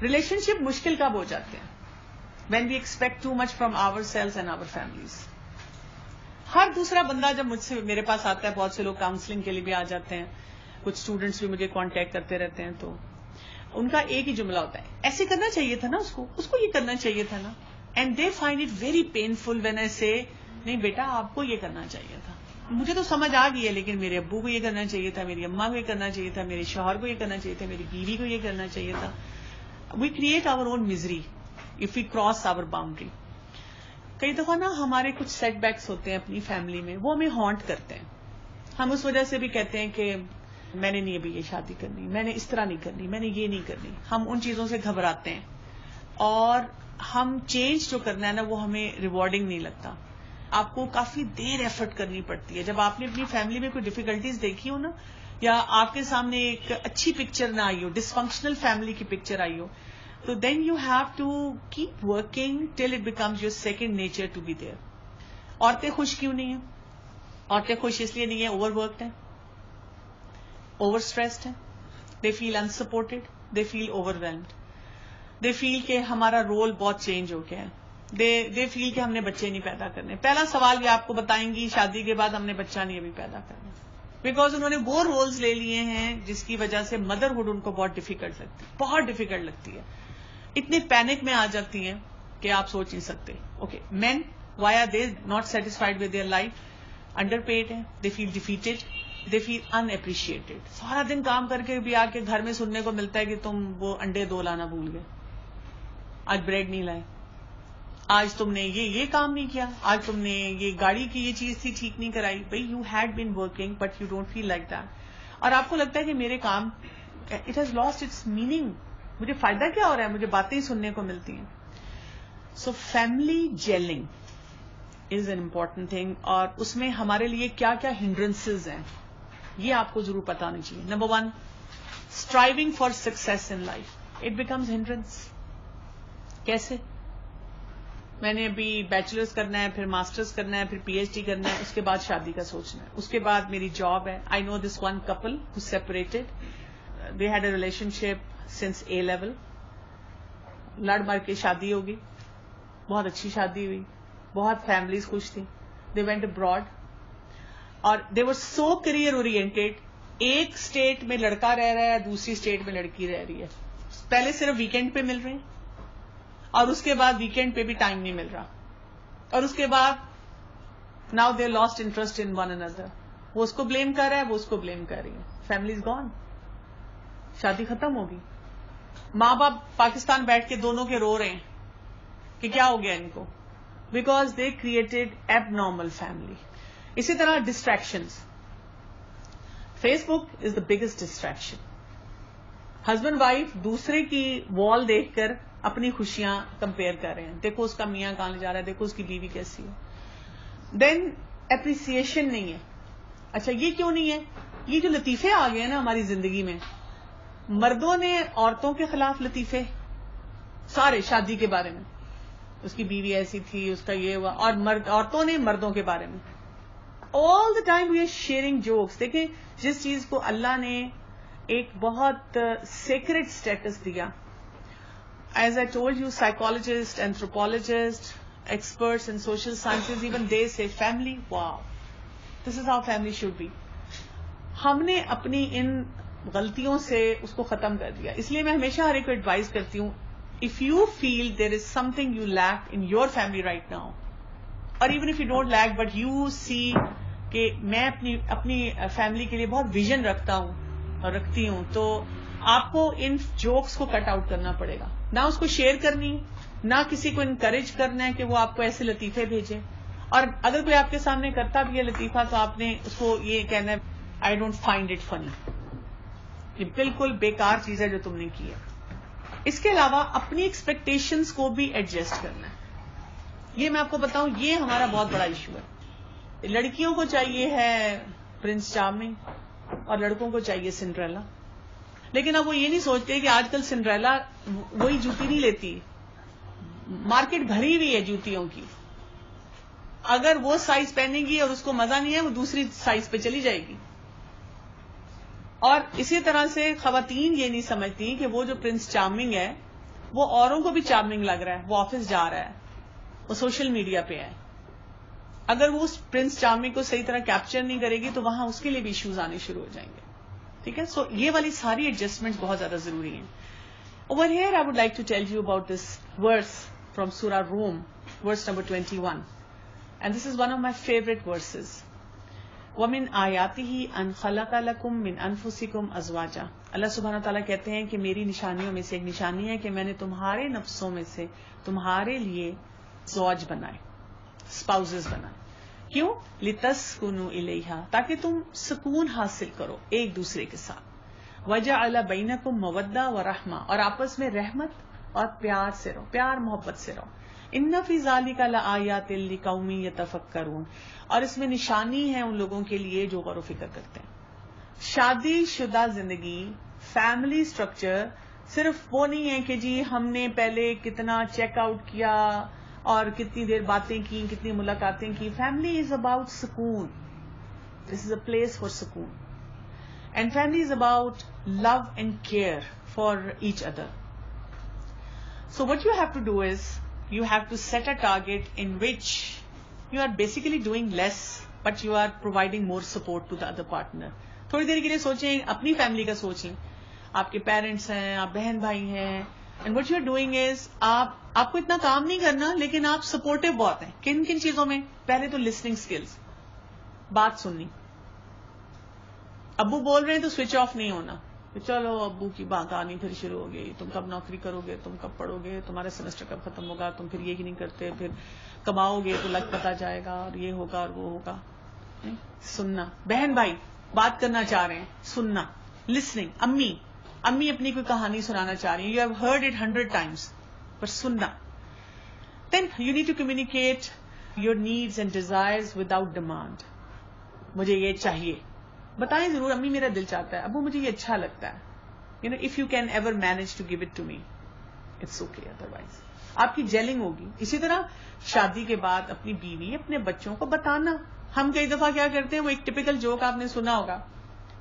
Relation شپ مشکل کب ہو جاتے ہیں؟ When we expect too much from ourselves and our families. ہر دوسرا بندہ جب مجھ سے میرے پاس آتا ہے، بہت سے لوگ کاؤنسلنگ کے لیے بھی آ جاتے ہیں، کچھ اسٹوڈینٹس بھی مجھے کانٹیکٹ کرتے رہتے ہیں، تو ان کا ایک ہی جملہ ہوتا ہے، ایسے کرنا چاہیے تھا نا، اس کو یہ کرنا چاہیے تھا نا. And they find it very painful when I سے نہیں بیٹا آپ کو یہ کرنا چاہیے تھا. مجھے تو سمجھ آ گئی ہے، لیکن میرے ابو کو یہ کرنا چاہیے تھا، میری اماں کو یہ کرنا چاہیے تھا، میرے شوہر کو یہ کرنا چاہیے تھا، میری بیوی کو یہ کرنا چاہیے تھا. We create our own misery if we cross our boundary. کئی دفعہ نا ہمارے کچھ سیٹ بیکس ہوتے ہیں اپنی فیملی میں، وہ ہمیں ہانٹ کرتے ہیں. ہم اس وجہ سے بھی کہتے ہیں کہ میں نے نہیں ابھی یہ شادی کرنی، میں نے اس طرح نہیں کرنی، میں نے یہ نہیں کرنی. ہم ان چیزوں سے گھبراتے ہیں، اور ہم چینج جو کرنا ہے نا وہ ہمیں ریوارڈنگ نہیں لگتا. آپ کو کافی دیر ایفرٹ کرنی پڑتی ہے. جب آپ نے اپنی فیملی میں کوئی ڈیفیکلٹیز دیکھی ہو نا، یا آپ کے سامنے ایک اچھی پکچر نہ آئی ہو، ڈس فنکشنل فیملی کی پکچر آئی ہو، تو then you have to keep working till it becomes your second nature to be there. عورتیں خوش کیوں نہیں ہیں؟ عورتیں خوش اس لیے نہیں ہیں، اوور ورکڈ ہیں، اوور اسٹریسڈ ہیں، they feel انسپورٹڈ، they feel over whelmed, دے فیل کہ ہمارا رول بہت چینج ہو گیا ہے، دے فیل کہ ہم نے بچے نہیں پیدا کرنے. پہلا سوال یہ آپ کو بتائیں گی شادی کے بعد ہم نے بچہ نہیں ابھی پیدا کرنا، بیکاز انہوں نے وہ رولز لے لیے ہیں جس کی وجہ سے مدرہڈ ان کو بہت ڈیفیکلٹ لگتی ہے، بہت ڈیفیکلٹ لگتی ہے. اتنے پینک میں آ جاتی ہیں کہ آپ سوچ نہیں سکتے. Okay man why are they not satisfied with their life? Underpaid ہیں، they feel defeated, they feel in appreciated. سارا دن کام کر کے بھی آ کے گھر میں سننے کو ملتا ہے کہ تم وہ انڈے 2 لانا بھول گئے، آج بریڈ نہیں لائے، آج تم نے یہ کام نہیں کیا، آج تم نے یہ گاڑی کی یہ چیز تھی ٹھیک نہیں کرائی. بھائی you had been working but you don't feel like that. اور آپ کو لگتا ہے کہ میرے کام it has lost its meaning, مجھے فائدہ کیا ہو رہا ہے، مجھے باتیں ہی سننے کو ملتی ہیں. So family gelling is an important thing, اور اس میں ہمارے لیے کیا کیا ہنڈرنسز ہیں یہ آپ کو ضرور پتا ہونا چاہیے. Number 1، striving for success in life it becomes hindrance. کیسے؟ میں نے ابھی بیچلرز کرنا ہے، پھر ماسٹرز کرنا ہے، پھر پی ایچ ڈی کرنا ہے، اس کے بعد شادی کا سوچنا ہے، اس کے بعد میری جاب ہے. I know this one couple who separated, they had a relationship since A level, لڑ مر کے شادی ہوگی، بہت اچھی شادی ہوئی، بہت فیملیز خوش تھیں. دے وینٹ ابراڈ اور دے ور سو کریئر اورینٹیڈ. ایک اسٹیٹ میں لڑکا رہ رہا ہے، دوسری اسٹیٹ میں لڑکی رہ رہی ہے. پہلے صرف ویکینڈ پہ مل رہے ہیں، اور اس کے بعد ویکینڈ پہ بھی ٹائم نہیں مل رہا، اور اس کے بعد now they lost interest in one another. وہ اس کو بلیم کر رہا ہے، وہ اس کو بلیم کر رہی ہے. فیملی از گون، شادی ختم ہوگی. ماں باپ پاکستان بیٹھ کے دونوں کے رو رہے ہیں کہ کیا ہو گیا ان کو، because they created abnormal family. اسی طرح distractions. Facebook is the biggest distraction. Husband wife دوسرے کی وال دیکھ کر اپنی خوشیاں کمپیئر کر رہے ہیں، دیکھو اس کا میاں کہاں لے جا رہا ہے، دیکھو اس کی بیوی کیسی ہے. دین اپریسیشن نہیں ہے. اچھا یہ کیوں نہیں ہے؟ یہ جو لطیفے آ گئے ہیں نا ہماری زندگی میں، مردوں نے عورتوں کے خلاف لطیفے سارے شادی کے بارے میں، اس کی بیوی ایسی تھی، اس کا یہ ہوا، اور عورتوں نے مردوں کے بارے میں all the time we are sharing jokes. دیکھیں جس چیز کو اللہ نے ایک بہت سیکرڈ اسٹیٹس دیا، as I told you psychologist, anthropologist, experts in social sciences even they say family wow this is how family should be. ہم نے اپنی ان غلطیوں سے اس کو ختم کر دیا. اس لیے میں ہمیشہ ہر ایک کو ایڈوائز کرتی ہوں، if you feel there is something you lack in your family right now, اور even if you don't lack but you see کہ میں اپنی فیملی کے لیے بہت ویژن رکھتا ہوں اور رکھتی ہوں، تو آپ کو ان جوکس کو کٹ آؤٹ کرنا پڑے گا. نہ اس کو شیئر کرنی، نہ کسی کو انکریج کرنا ہے کہ وہ آپ کو ایسے لطیفے بھیجے. اور اگر کوئی آپ کے سامنے کرتا بھی ہے لطیفہ تو آپ نے اس کو یہ کہنا ہے آئی ڈونٹ فائنڈ اٹ فنی، یہ بالکل بیکار چیز ہے جو تم نے کی ہے. اس کے علاوہ اپنی ایکسپیکٹیشنز کو بھی ایڈجسٹ کرنا ہے. یہ میں آپ کو بتاؤں، یہ ہمارا بہت بڑا ایشو ہے. لڑکیوں کو چاہیے ہے پرنس چارمنگ اور لڑکوں کو چاہیے سنڈریلا. لیکن اب وہ یہ نہیں سوچتے کہ آج کل سنڈریلا وہی جوتی نہیں لیتی، مارکیٹ بھری ہوئی ہے جوتیوں کی. اگر وہ سائز پہنے گی اور اس کو مزہ نہیں ہے، وہ دوسری سائز پہ چلی جائے گی. اور اسی طرح سے خواتین یہ نہیں سمجھتی کہ وہ جو پرنس چارمنگ ہے وہ اوروں کو بھی چارمنگ لگ رہا ہے, وہ آفس جا رہا ہے, وہ سوشل میڈیا پہ ہے, اگر وہ اس پرنس چارمنگ کو صحیح طرح کیپچر نہیں کرے گی تو وہاں اس کے لیے بھی ایشوز آنے شروع ہو جائیں گے. ٹھیک ہے, سو یہ والی ساری ایڈجسٹمنٹ بہت زیادہ ضروری ہیں. Over here I would like to tell you about this verse from Surah Rum, verse number 21, and this is one of my favourite verses. وَمِنْ آیَاتِهِ أَنْ خَلَقَ لَكُم مِّنْ أَنفُسِكُمْ أَزْوَاجًا. اللہ سبحانہ تعالیٰ کہتے ہیں کہ میری نشانیوں میں سے ایک نشانی ہے کہ میں نے تمہارے نفسوں میں سے تمہارے لیے زوج بنائے, اسپاؤزز بنائے. کیوں؟ لِتَسْكُنُوا إِلَيْهَا, تاکہ تم سکون حاصل کرو ایک دوسرے کے ساتھ. وَجَعَلَ بَيْنَكُم مَّوَدَّةً وَرَحْمَةً, اور آپس میں رحمت اور پیار سے رہو, پیار محبت سے رہو. إِنَّ فِي ذَلِكَ لَآيَاتٍ لِقَوْمٍ يَتَفَكَّرُونَ, اور اس میں نشانی ہے ان لوگوں کے لیے جو غور و فکر کرتے ہیں. شادی شدہ زندگی, فیملی سٹرکچر صرف وہ نہیں ہے کہ جی ہم نے پہلے کتنا چیک آؤٹ کیا اور کتنی دیر باتیں کی, کتنی ملاقاتیں کی. فیملی از اباؤٹ سکون. This is a place for سکون. And family is about love and care for each other. So what you have to do is you have to set a target in which you are basically doing less but you are providing more support to the other partner. تھوڑی دیر کے لیے سوچیں, اپنی family کا سوچیں, آپ کے parents ہیں, آپ بہن بھائی ہیں, and what you are doing is آپ کو اتنا کام نہیں کرنا لیکن آپ سپورٹو بہت ہیں. کن کن چیزوں میں؟ پہلے تو لسننگ سکلز, بات سننی. ابو بول رہے ہیں تو سوئچ آف نہیں ہونا, چلو ابو کی بات آنی پھر شروع ہو گئی, تم کب نوکری کرو گے, تم کب پڑھو گے, تمہارا سیمسٹر کب ختم ہوگا, تم پھر یہ نہیں کرتے, پھر کماؤ گے تو لگ پتا جائے گا, اور یہ ہوگا اور وہ ہوگا. سننا. بہن بھائی بات کرنا چاہ رہے ہیں, سننا, لسننگ. امی اپنی کوئی کہانی سنانا چاہ رہی ہیں, you have heard it 100 times, پر سننا. Then you need to communicate your needs and desires without demand. مجھے یہ چاہیے, بتائیں ضرور, امی میرا دل چاہتا ہے, ابو مجھے یہ اچھا لگتا ہے. You know if you can ever manage to give it to me, it's okay, otherwise آپ کی جیلنگ ہوگی. اسی طرح شادی کے بعد اپنی بیوی, اپنے بچوں کو بتانا. ہم کئی دفعہ کیا کرتے ہیں, وہ ایک ٹپیکل جوک آپ نے سنا ہوگا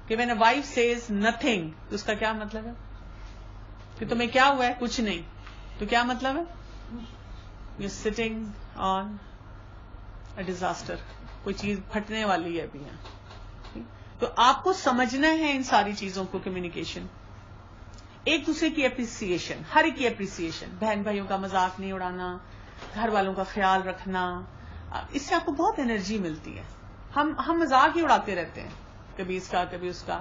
کہ when a wife says nothing, تو اس کا کیا مطلب ہے کہ تمہیں کیا ہوا ہے, کچھ نہیں. تو کیا مطلب ہے, you're sitting on a disaster, کوئی چیز پھٹنے والی ہے ابھی یہاں. تو آپ کو سمجھنا ہے ان ساری چیزوں کو. کمیونیکیشن, ایک دوسرے کی اپریسیشن, ہر ایک کی اپریسیشن. بہن بھائیوں کا مذاق نہیں اڑانا, گھر والوں کا خیال رکھنا, اس سے آپ کو بہت انرجی ملتی ہے. ہم مذاق ہی اڑاتے رہتے ہیں, کبھی اس کا کبھی اس کا.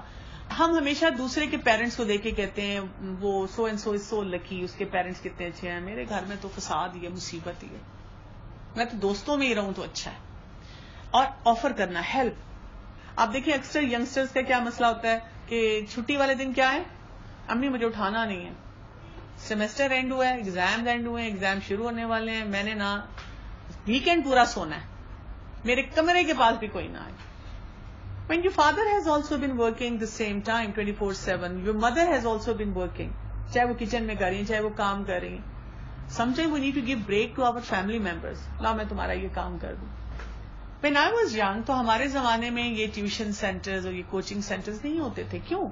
ہم ہمیشہ دوسرے کے پیرنٹس کو دیکھ کے کہتے ہیں وہ سو اینڈ سو از سو لکی, اس کے پیرنٹس کتنے اچھے ہیں, میرے گھر میں تو فساد ہی ہے, مصیبت ہی ہے, میں تو دوستوں میں ہی رہوں تو اچھا ہے. اور آفر کرنا, ہیلپ. آپ دیکھیں اکثر ینگسٹرز کا کیا مسئلہ ہوتا ہے کہ چھٹی والے دن کیا ہے, امی مجھے اٹھانا نہیں ہے, سیمسٹر اینڈ ہوا ہے, ایگزام اینڈ ہوئے ہیں, ایگزام شروع ہونے والے ہیں, میں نے نا ویکینڈ پورا سونا ہے, میرے کمرے کے پاس بھی کوئی نہ آئے. When your father has also been working the same time 24/7, your mother has also been working, چاہے وہ کچن میں کر رہی ہیں, چاہے وہ کام کر رہی ہیں. Sometimes we need to give break to our family members. لا میں تمہارا یہ کام کر دوں. When I was young, تو ہمارے زمانے میں یہ ٹیوشن سینٹرز اور یہ کوچنگ سینٹرز نہیں ہوتے تھے. کیوں؟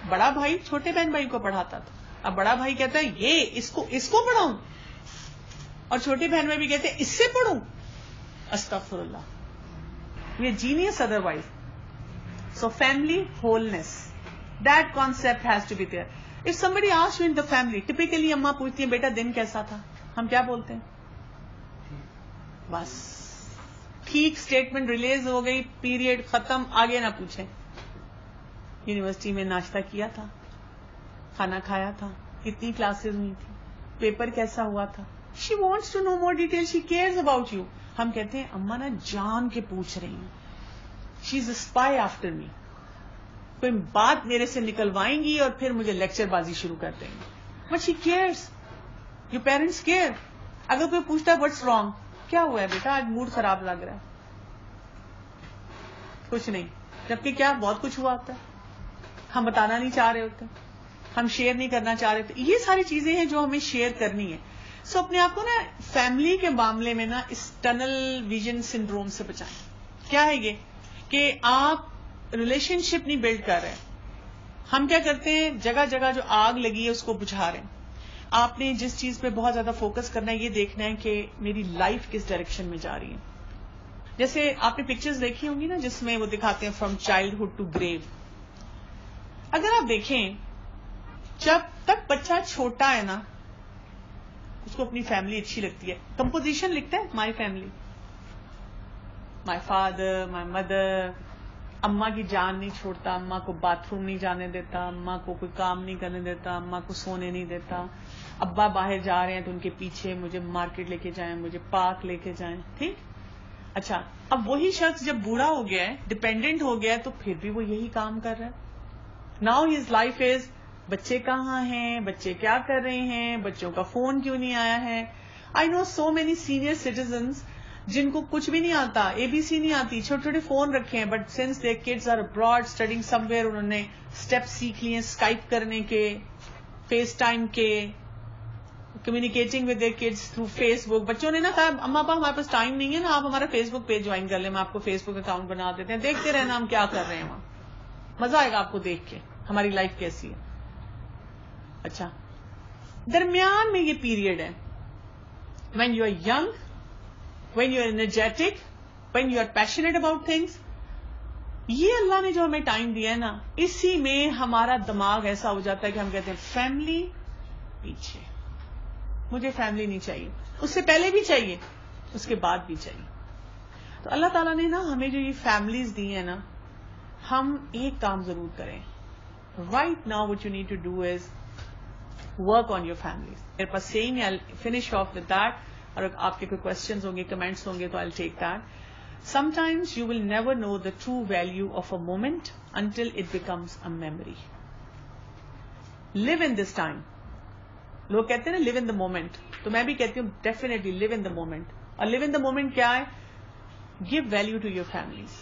بڑا بھائی چھوٹے بہن بھائی کو پڑھاتا تھا. اب بڑا بھائی کہتا ہے یہ اس کو پڑھاؤں, اور چھوٹے بہن بھائی بھی کہتے ہیں اس سے پڑھوں. استغفر اللہ, یہ genius otherwise. So family wholeness, that concept has to be there. If somebody asks you in the family, typically اماں پوچھتی ہیں بیٹا دن کیسا تھا, ہم کیا بولتے ہیں؟ بس ٹھیک, اسٹیٹمنٹ ریلیز ہو گئی, پیریڈ ختم, آگے نہ پوچھیں. یونیورسٹی میں ناشتہ کیا تھا, کھانا کھایا تھا, کتنی کلاسز ہوئی تھی, پیپر کیسا ہوا تھا. She wants to know more details, she cares about you. ہم کہتے ہیں اماں نا جان کے پوچھ رہی ہیں, شی از اے اسپائی آفٹر می, کوئی بات میرے سے نکلوائیں گی اور پھر مجھے لیکچر بازی شروع کر دیں گے. But she cares, your parents care. اگر کوئی پوچھتا ہے وٹس رانگ, کیا ہوا ہے بیٹا آج موڈ خراب لگ رہا ہے, کچھ نہیں, جبکہ کیا بہت کچھ ہوا ہوتا ہے, ہم بتانا نہیں چاہ رہے ہوتے, ہم شیئر نہیں کرنا چاہ رہے ہوتے. یہ ساری چیزیں ہیں جو ہمیں شیئر کرنی ہے. سو اپنے آپ کو نا فیملی کے معاملے میں نا اس ٹنل ویژن سنڈروم سے بچائیں. کیا ہے یہ کہ آپ ریلیشن شپ نہیں بلڈ کر رہے. ہم کیا کرتے ہیں, جگہ جگہ جو آگ لگی ہے اس کو بجھا رہے ہیں. آپ نے جس چیز پہ بہت زیادہ فوکس کرنا ہے یہ دیکھنا ہے کہ میری لائف کس ڈائریکشن میں جا رہی ہے. جیسے آپ نے پکچرز دیکھی ہوں گی نا جس میں وہ دکھاتے ہیں فرام چائلڈہڈ ٹو گریو. اگر آپ دیکھیں جب تک بچہ چھوٹا ہے نا اس کو اپنی فیملی اچھی لگتی ہے. کمپوزیشن لکھتا ہے my family, my father, my mother. اماں کی جان نہیں چھوڑتا, اماں کو باتھ روم نہیں جانے دیتا, اماں کو کوئی کام نہیں کرنے دیتا, اماں کو سونے نہیں دیتا. ابا باہر جا رہے ہیں تو ان کے پیچھے مجھے مارکیٹ لے کے جائیں, مجھے پارک لے کے جائیں. ٹھیک, اچھا اب وہی شخص جب بوڑھا ہو گیا ہے, ڈپینڈنٹ ہو گیا ہے, تو پھر بھی وہ یہی کام کر رہا ہے. ناؤ ہز لائف از بچے کہاں ہیں, بچے کیا کر رہے ہیں, بچوں کا فون کیوں نہیں آیا ہے. I know so many senior citizens جن کو کچھ بھی نہیں آتا, اے بی سی نہیں آتی, چھوٹے چھوٹے فون رکھے ہیں, but since their kids are abroad studying somewhere انہوں نے اسٹیپ سیکھ لیے اسکائپ کرنے کے, فیس ٹائم کے, communicating with their kids through Facebook. بچوں نے نا کہا اما ابا ہمارے پاس ٹائم نہیں ہے نا, آپ ہمارا فیس بک پیج جوائن کر لیں, ہم آپ کو فیس بک اکاؤنٹ بنا دیتے ہیں, دیکھتے رہنا ہم کیا کر رہے ہیں وہاں, مزہ آئے گا آپ کو دیکھ کے ہماری لائف کیسی ہے. اچھا درمیان میں یہ پیریڈ ہے when you are young, when you are energetic, when you are passionate about things. یہ اللہ نے جو ہمیں ٹائم دیا ہے نا, اسی میں ہمارا دماغ ایسا ہو جاتا ہے کہ ہم کہتے ہیں فیملی پیچھے, مجھے فیملی نہیں چاہیے, اس سے پہلے بھی چاہیے, اس کے بعد بھی چاہیے. تو اللہ تعالیٰ نے نا ہمیں جو یہ فیملیز دی ہیں نا, ہم ایک کام ضرور کریں. Right now what you need to do is work on your families. میرے پاس saying I'll finish off with that, اور آپ کے کوئی questions ہوں گے, comments ہوں گے تو I'll take that. Sometimes you will never know the true value of a moment until it becomes a memory. Live in this time. لوگ کہتے ہیں نا live in the moment, تو میں بھی کہتی ہوں definitely live in the moment. اور live in the moment کیا ہے؟ Give value to your families.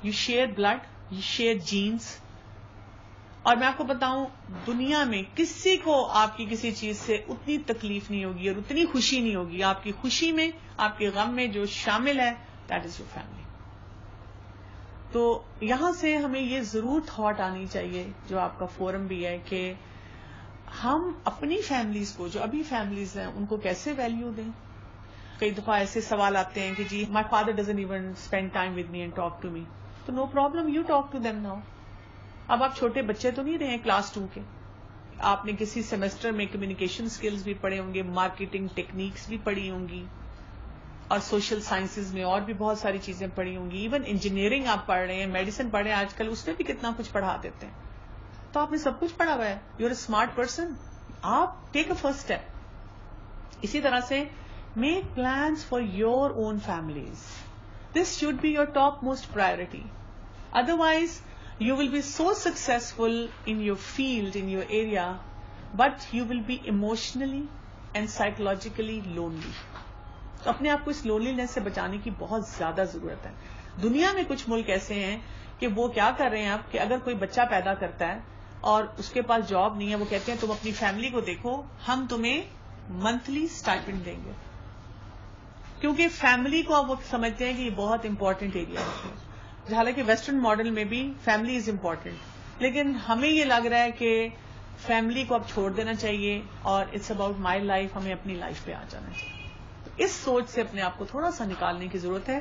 You share blood, you share genes. اور میں آپ کو بتاؤں دنیا میں کسی کو آپ کی کسی چیز سے اتنی تکلیف نہیں ہوگی اور اتنی خوشی نہیں ہوگی. آپ کی خوشی میں, آپ کے غم میں جو شامل ہے, دیٹ از یور فیملی. تو یہاں سے ہمیں یہ ضرور تھاٹ آنی چاہیے, جو آپ کا فورم بھی ہے, کہ ہم اپنی فیملیز کو, جو ابھی فیملیز ہیں, ان کو کیسے ویلیو دیں. کئی دفعہ ایسے سوال آتے ہیں کہ جی my father doesn't even spend time with me and talk to me. تو no problem, you talk to them now. اب آپ چھوٹے بچے تو نہیں رہے کلاس 2 کے, آپ نے کسی سیمسٹر میں کمیونیکیشن سکلز بھی پڑھے ہوں گے, مارکیٹنگ ٹیکنیکس بھی پڑھی ہوں گی, اور سوشل سائنسز میں اور بھی بہت ساری چیزیں پڑھی ہوں گی. ایون انجینئرنگ آپ پڑھ رہے ہیں, میڈیسن پڑھ رہے ہیں, آج کل اس میں بھی کتنا کچھ پڑھا دیتے ہیں. تو آپ نے سب کچھ پڑھا ہوا ہے, you are a smart person, آپ ٹیک اے فرسٹ اسٹیپ. اسی طرح سے make plans for your own families. This should be your topmost priority. Otherwise you will be so successful in your field, in your area, but you will be emotionally and psychologically lonely. تو اپنے آپ کو اس loneliness سے بچانے کی بہت زیادہ ضرورت ہے. دنیا میں کچھ ملک ایسے ہیں کہ وہ کیا کر رہے ہیں اب, کہ اگر کوئی بچہ پیدا کرتا ہے اور اس کے پاس جاب نہیں ہے, وہ کہتے ہیں تم اپنی فیملی کو دیکھو, ہم تمہیں منتھلی اسٹائپنڈ دیں گے. کیونکہ فیملی کو اب وہ سمجھتے ہیں کہ یہ بہت امپورٹنٹ ایریا ہے. حالانکہ ویسٹرن ماڈل میں بھی فیملی از امپورٹنٹ, لیکن ہمیں یہ لگ رہا ہے کہ فیملی کو اب چھوڑ دینا چاہیے اور اٹس اباؤٹ مائی لائف, ہمیں اپنی لائف پہ آ جانا چاہیے. تو اس سوچ سے اپنے آپ کو تھوڑا سا نکالنے کی ضرورت ہے.